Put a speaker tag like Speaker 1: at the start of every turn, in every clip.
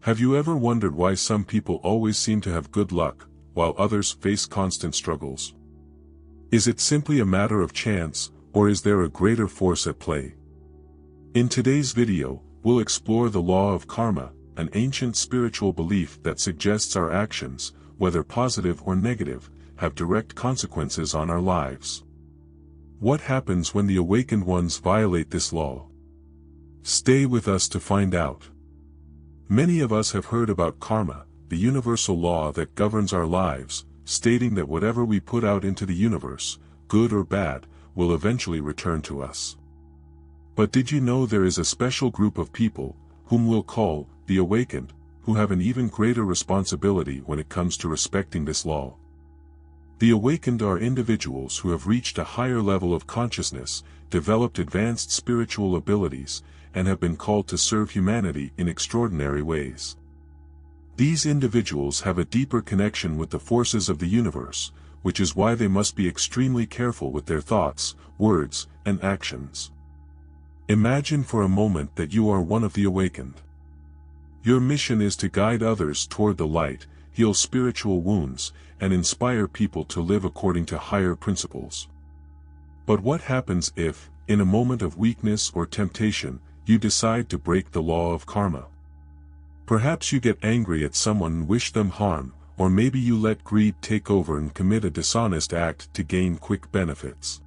Speaker 1: Have you ever wondered why some people always seem to have good luck, while others face constant struggles? Is it simply a matter of chance, or is there a greater force at play? In today's video, we'll explore the law of karma, an ancient spiritual belief that suggests our actions, whether positive or negative, have direct consequences on our lives. What happens when the awakened ones violate this law? Stay with us to find out. Many of us have heard about karma, the universal law that governs our lives, stating that whatever we put out into the universe, good or bad, will eventually return to us. But did you know there is a special group of people, whom we'll call the awakened, who have an even greater responsibility when it comes to respecting this law? The awakened are individuals who have reached a higher level of consciousness, developed advanced spiritual abilities, and have been called to serve humanity in extraordinary ways. These individuals have a deeper connection with the forces of the universe, which is why they must be extremely careful with their thoughts, words, and actions. Imagine for a moment that you are one of the awakened. Your mission is to guide others toward the light, heal spiritual wounds, and inspire people to live according to higher principles. But what happens if, in a moment of weakness or temptation, you decide to break the law of karma? Perhaps you get angry at someone and wish them harm, or maybe you let greed take over and commit a dishonest act to gain quick benefits.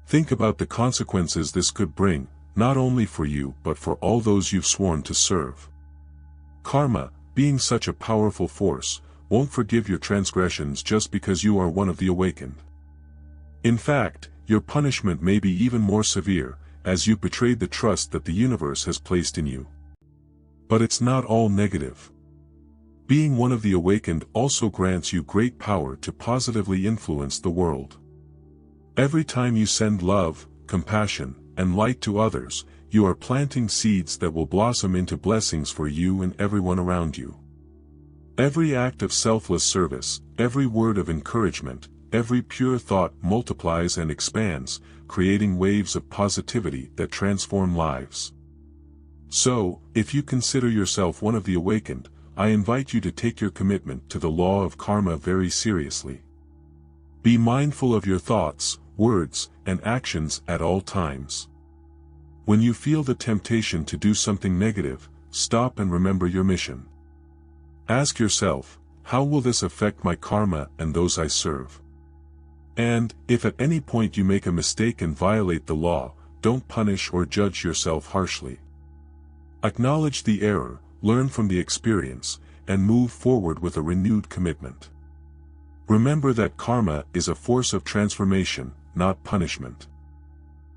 Speaker 1: Think about the consequences this could bring, not only for you but for all those you've sworn to serve. Karma, being such a powerful force, won't forgive your transgressions just because you are one of the awakened. In fact, your punishment may be even more severe, as you betrayed the trust that the universe has placed in you. But it's not all negative. Being one of the awakened also grants you great power to positively influence the world. Every time you send love, compassion, and light to others, you are planting seeds that will blossom into blessings for you and everyone around you. Every act of selfless service, every word of encouragement, every pure thought multiplies and expands, creating waves of positivity that transform lives. So, if you consider yourself one of the awakened, I invite you to take your commitment to the law of karma very seriously. Be mindful of your thoughts, words, and actions at all times. When you feel the temptation to do something negative, stop and remember your mission. Ask yourself, how will this affect my karma and those I serve? And, if at any point you make a mistake and violate the law, don't punish or judge yourself harshly. Acknowledge the error, learn from the experience, and move forward with a renewed commitment. Remember that karma is a force of transformation, not punishment.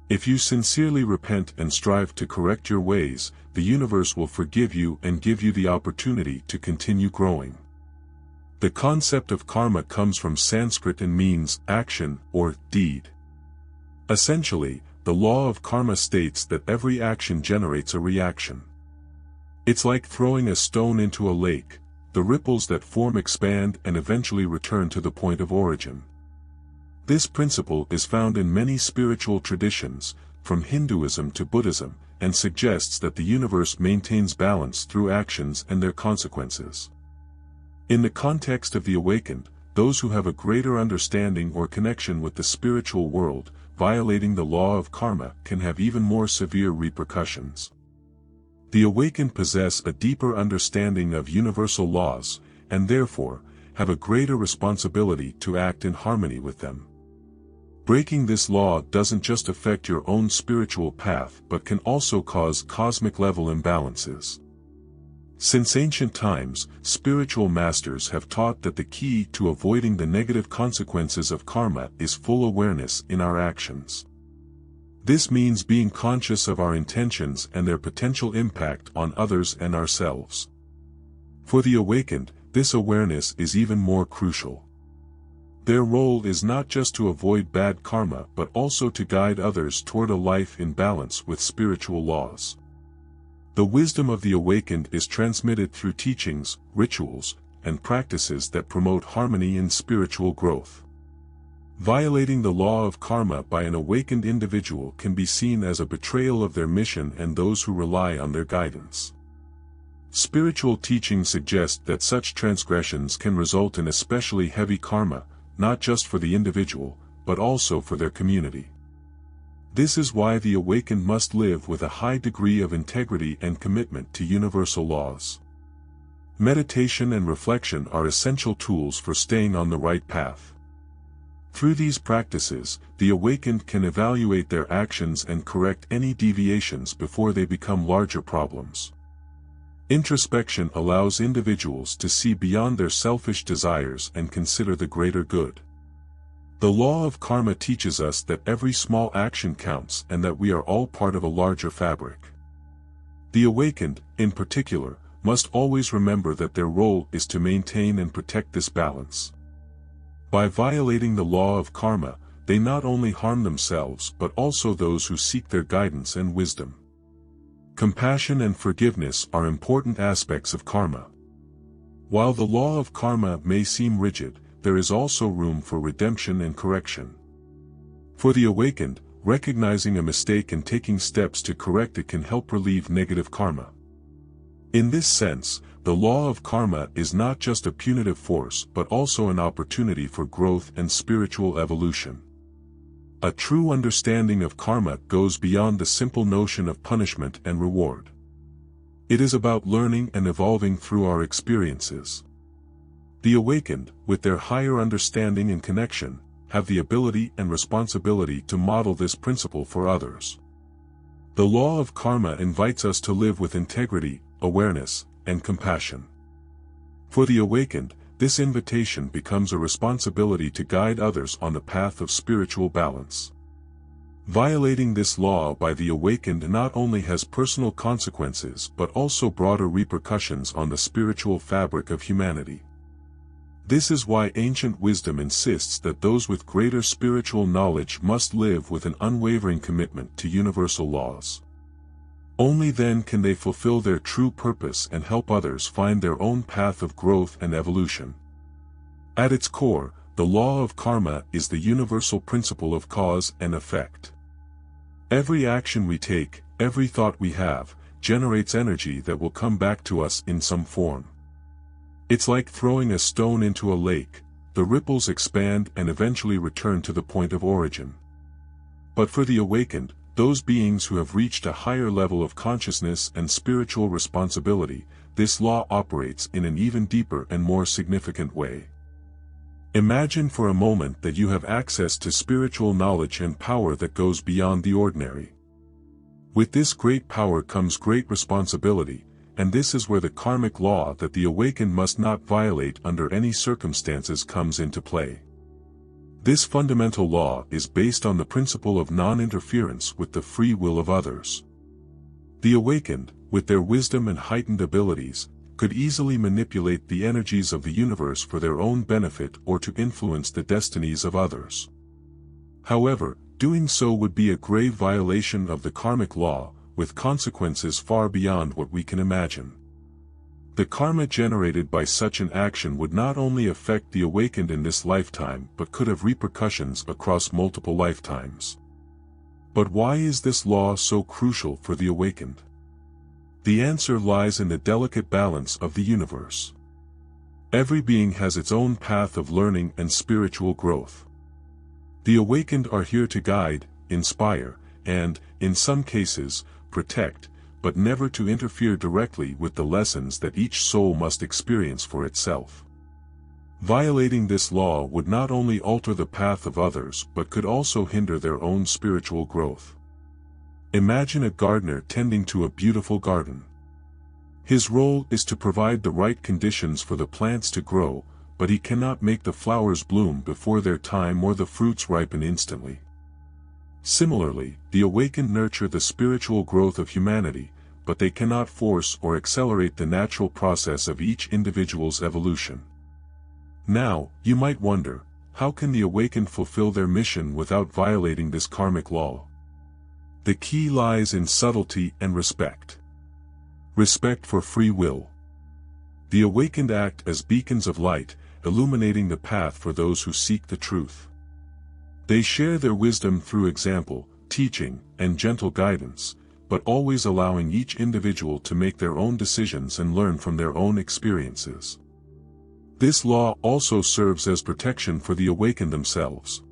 Speaker 1: If you sincerely repent and strive to correct your ways, the universe will forgive you and give you the opportunity to continue growing. The concept of karma comes from Sanskrit and means action or deed. Essentially, the law of karma states that every action generates a reaction. It's like throwing a stone into a lake. The ripples that form expand and eventually return to the point of origin. This principle is found in many spiritual traditions, from Hinduism to Buddhism, and suggests that the universe maintains balance through actions and their consequences. In the context of the awakened, those who have a greater understanding or connection with the spiritual world, violating the law of karma can have even more severe repercussions. The awakened possess a deeper understanding of universal laws, and therefore, have a greater responsibility to act in harmony with them. Breaking this law doesn't just affect your own spiritual path but can also cause cosmic-level imbalances. Since ancient times, spiritual masters have taught that the key to avoiding the negative consequences of karma is full awareness in our actions. This means being conscious of our intentions and their potential impact on others and ourselves. For the awakened, this awareness is even more crucial. Their role is not just to avoid bad karma but also to guide others toward a life in balance with spiritual laws. The wisdom of the awakened is transmitted through teachings, rituals, and practices that promote harmony and spiritual growth. Violating the law of karma by an awakened individual can be seen as a betrayal of their mission and those who rely on their guidance. Spiritual teachings suggest that such transgressions can result in especially heavy karma, not just for the individual, but also for their community. This is why the awakened must live with a high degree of integrity and commitment to universal laws. Meditation and reflection are essential tools for staying on the right path. Through these practices, the awakened can evaluate their actions and correct any deviations before they become larger problems. Introspection allows individuals to see beyond their selfish desires and consider the greater good. The law of karma teaches us that every small action counts and that we are all part of a larger fabric. The awakened, in particular, must always remember that their role is to maintain and protect this balance. By violating the law of karma, they not only harm themselves but also those who seek their guidance and wisdom. Compassion and forgiveness are important aspects of karma. While the law of karma may seem rigid, there is also room for redemption and correction. For the awakened, recognizing a mistake and taking steps to correct it can help relieve negative karma. In this sense, the law of karma is not just a punitive force but also an opportunity for growth and spiritual evolution. A true understanding of karma goes beyond the simple notion of punishment and reward. It is about learning and evolving through our experiences. The awakened, with their higher understanding and connection, have the ability and responsibility to model this principle for others. The law of karma invites us to live with integrity, awareness, and compassion. For the awakened, this invitation becomes a responsibility to guide others on the path of spiritual balance. Violating this law by the awakened not only has personal consequences but also broader repercussions on the spiritual fabric of humanity. This is why ancient wisdom insists that those with greater spiritual knowledge must live with an unwavering commitment to universal laws. Only then can they fulfill their true purpose and help others find their own path of growth and evolution. At its core, the law of karma is the universal principle of cause and effect. Every action we take, every thought we have, generates energy that will come back to us in some form. It's like throwing a stone into a lake, the ripples expand and eventually return to the point of origin. But for the awakened, those beings who have reached a higher level of consciousness and spiritual responsibility, this law operates in an even deeper and more significant way. Imagine for a moment that you have access to spiritual knowledge and power that goes beyond the ordinary. With this great power comes great responsibility, and this is where the karmic law that the awakened must not violate under any circumstances comes into play. This fundamental law is based on the principle of non-interference with the free will of others. The awakened, with their wisdom and heightened abilities, could easily manipulate the energies of the universe for their own benefit or to influence the destinies of others. However, doing so would be a grave violation of the karmic law, with consequences far beyond what we can imagine. The karma generated by such an action would not only affect the awakened in this lifetime but could have repercussions across multiple lifetimes. But why is this law so crucial for the awakened? The answer lies in the delicate balance of the universe. Every being has its own path of learning and spiritual growth. The awakened are here to guide, inspire, and, in some cases, protect, but never to interfere directly with the lessons that each soul must experience for itself. Violating this law would not only alter the path of others but could also hinder their own spiritual growth. Imagine a gardener tending to a beautiful garden. His role is to provide the right conditions for the plants to grow, but he cannot make the flowers bloom before their time or the fruits ripen instantly. Similarly, the awakened nurture the spiritual growth of humanity, but they cannot force or accelerate the natural process of each individual's evolution. Now, you might wonder, how can the awakened fulfill their mission without violating this karmic law? The key lies in subtlety and respect. Respect for free will. The awakened act as beacons of light, illuminating the path for those who seek the truth. They share their wisdom through example, teaching, and gentle guidance, but always allowing each individual to make their own decisions and learn from their own experiences. This law also serves as protection for the awakened themselves.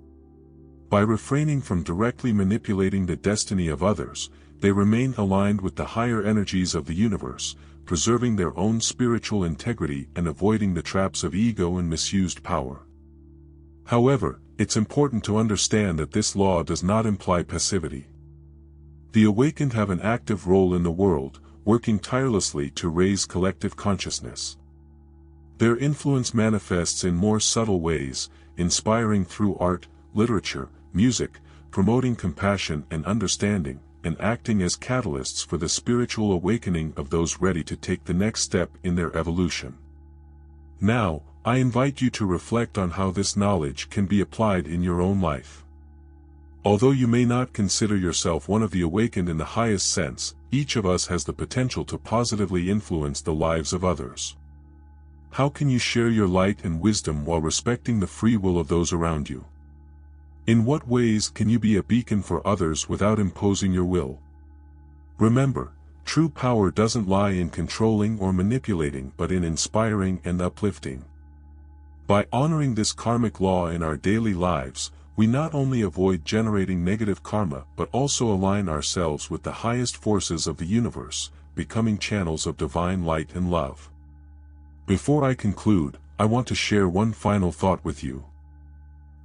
Speaker 1: By refraining from directly manipulating the destiny of others, they remain aligned with the higher energies of the universe, preserving their own spiritual integrity and avoiding the traps of ego and misused power. However, it's important to understand that this law does not imply passivity. The awakened have an active role in the world, working tirelessly to raise collective consciousness. Their influence manifests in more subtle ways, inspiring through art, literature, music, promoting compassion and understanding, and acting as catalysts for the spiritual awakening of those ready to take the next step in their evolution. Now, I invite you to reflect on how this knowledge can be applied in your own life. Although you may not consider yourself one of the awakened in the highest sense, each of us has the potential to positively influence the lives of others. How can you share your light and wisdom while respecting the free will of those around you? In what ways can you be a beacon for others without imposing your will? Remember, true power doesn't lie in controlling or manipulating but in inspiring and uplifting. By honoring this karmic law in our daily lives, we not only avoid generating negative karma but also align ourselves with the highest forces of the universe, becoming channels of divine light and love. Before I conclude, I want to share one final thought with you.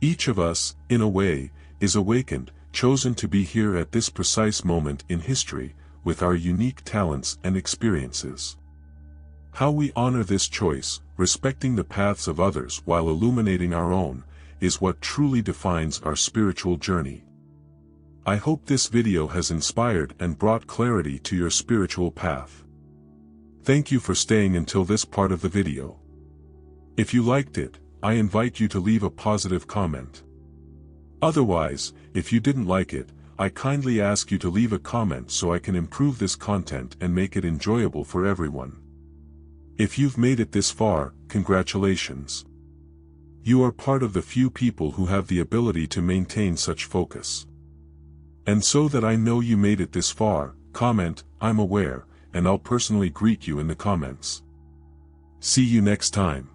Speaker 1: Each of us, in a way, is awakened, chosen to be here at this precise moment in history, with our unique talents and experiences. How we honor this choice, respecting the paths of others while illuminating our own, is what truly defines our spiritual journey. I hope this video has inspired and brought clarity to your spiritual path. Thank you for staying until this part of the video. If you liked it, I invite you to leave a positive comment. Otherwise, if you didn't like it, I kindly ask you to leave a comment so I can improve this content and make it enjoyable for everyone. If you've made it this far, congratulations. You are part of the few people who have the ability to maintain such focus. And so that I know you made it this far, comment, "I'm aware," and I'll personally greet you in the comments. See you next time.